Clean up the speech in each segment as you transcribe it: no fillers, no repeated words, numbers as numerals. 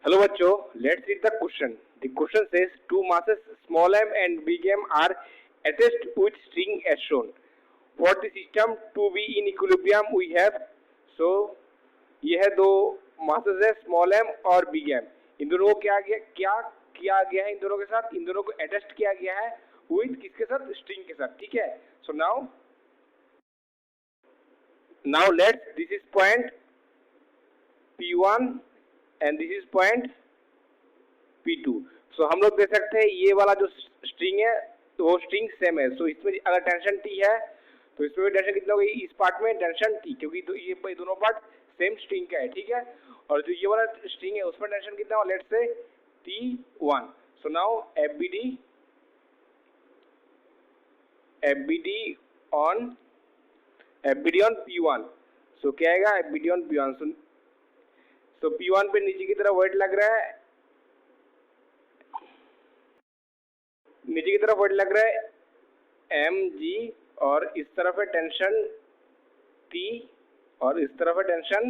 Hello बच्चों, let's read the question. The question says two masses small m and big M are attached with string as shown. For the system to be in equilibrium we have so ये है दो masses है small m और big M. इन दोनों को क्या किया गया है इन दोनों के साथ इन दोनों को attached किया गया है with किसके साथ string के साथ. ठीक है. So now let's this is point P1 and this is point P2. सो हम लोग देख सकते हैं ये वाला जो स्ट्रिंग है तो वो स्ट्रिंग सेम है. सो इसमें अगर टेंशन T है तो इसमें भी टेंशन कितना होगी इस पार्ट में टेंशन T, क्योंकि ये दोनों पार्ट सेम स्ट्रिंग का है. ठीक है. और जो ये वाला स्ट्रिंग है उसमें टेंशन कितना हो let's say T1. So now FBD on P1. सो क्या आएगा FBD on P1. So P1 पे नीचे की तरफ वेट लग रहा है mg और इस तरफ है टेंशन T और इस तरफ है टेंशन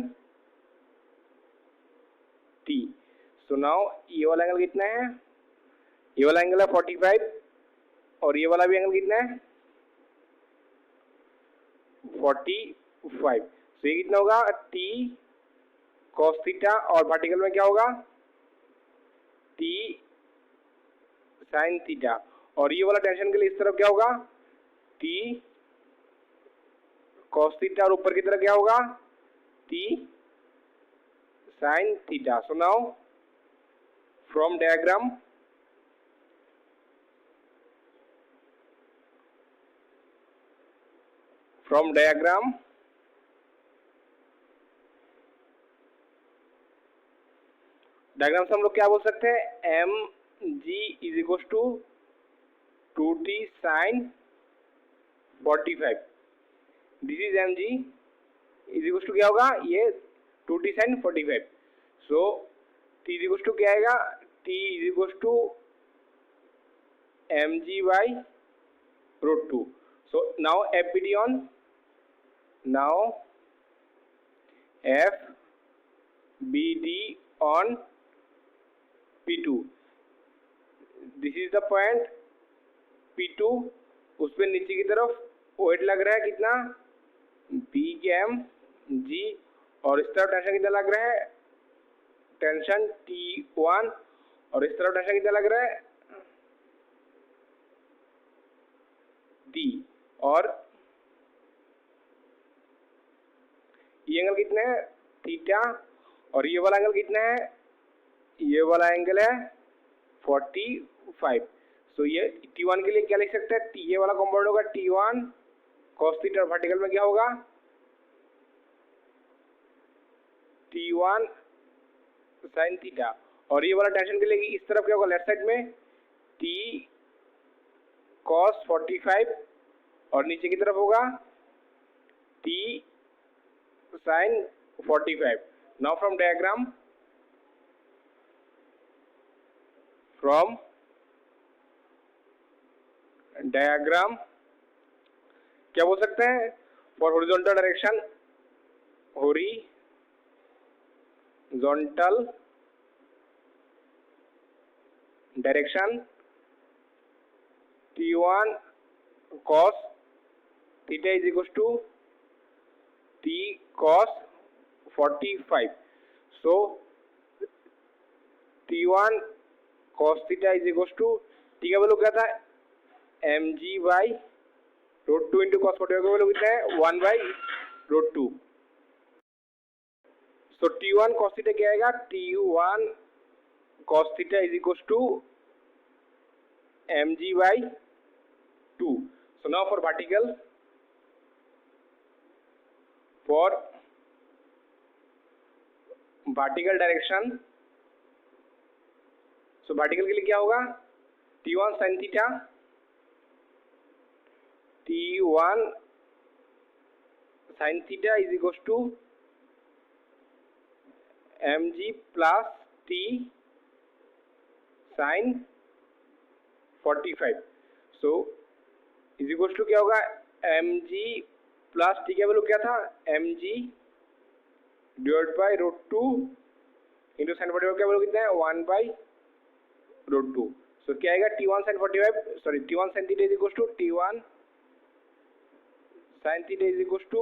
T. सो नाउ ये वाला एंगल कितना है ये वाला एंगल है 45 और ये वाला भी एंगल कितना है 45. सो ये कितना होगा T cos थीटा और वर्टिकल में क्या होगा T sin थीटा. और ये वाला टेंशन के लिए इस तरफ क्या होगा T cos थीटा और ऊपर की तरफ क्या होगा T sin theta. So now from diagram से हम लोग क्या बोल सकते हैं mg is equal to 2t sin 45. This is mg is equal to क्या होगा ये 2t sin 45. So t is equal to क्या आएगा t is equal to mg by root 2. So now FBD on P2. This is the point P2. उस पर नीचे की तरफ वेट लग रहा है कितना बिग एम जी और इस तरफ टेंशन कितना लग रहा है टेंशन T1 और इस तरफ टेंशन कितना लग रहा है T. और ये एंगल कितना है थीटा और ये वाला एंगल कितना है ये वाला एंगल है 45. सो ये T1 के लिए क्या लिख सकते हैं ये वाला कंपाउंड होगा T1 cos थीटा वर्टिकल में क्या होगा T1 sin थीटा. और ये वाला टेंशन के लिए इस तरफ क्या होगा लेफ्ट साइड में T cos 45 और नीचे की तरफ होगा T sin 45. Now from diagram क्या बोल सकते हैं for horizontal direction T1 cos theta is equal to T cos 45. So T1 cos theta is equal to T का वैल्यू क्या था mg by root 2 into cos 45 का वैल्यू कितना है 1 by root 2. So T1 cos theta क्या आएगा T1 cos theta is equal to mg by 2. So now for vertical direction. So vertical के लिए क्या होगा T1 sin theta T1 sin theta is equal to mg plus T sin 45. So is equal to क्या होगा mg plus T का value क्या था mg divide by root 2 into sine 45 क्या बोलो कितना है 1/√2। सो क्या आएगा T1 sin 45 sorry T1 sin theta is equal to T1 sin theta is equal to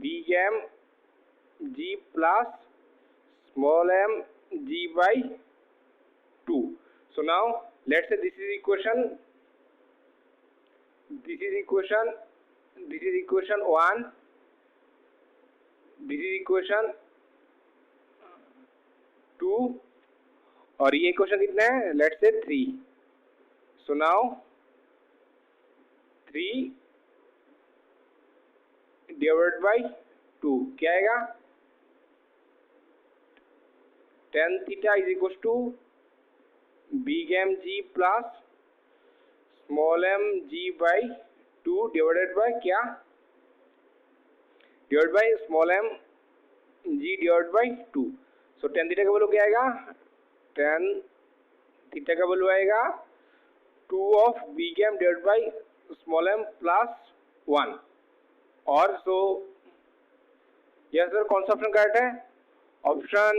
bm g plus small m g by 2. So now let's say this is equation 1, this is equation 2 और ये equation कितना है let's say 3. So now 3 divided by 2 क्या आएगा tan theta is equal to big M g plus small m g by 2 divided by क्या divide by small m g divide by 2. So tan theta का value क्या आएगा tan theta का value आएगा 2 of big M divide by small m plus 1. और so yes sir कौन सा option correct है option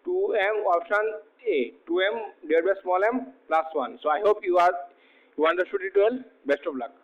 2m option A 2m divided by small m plus 1. So I hope you understood it well. Best of luck.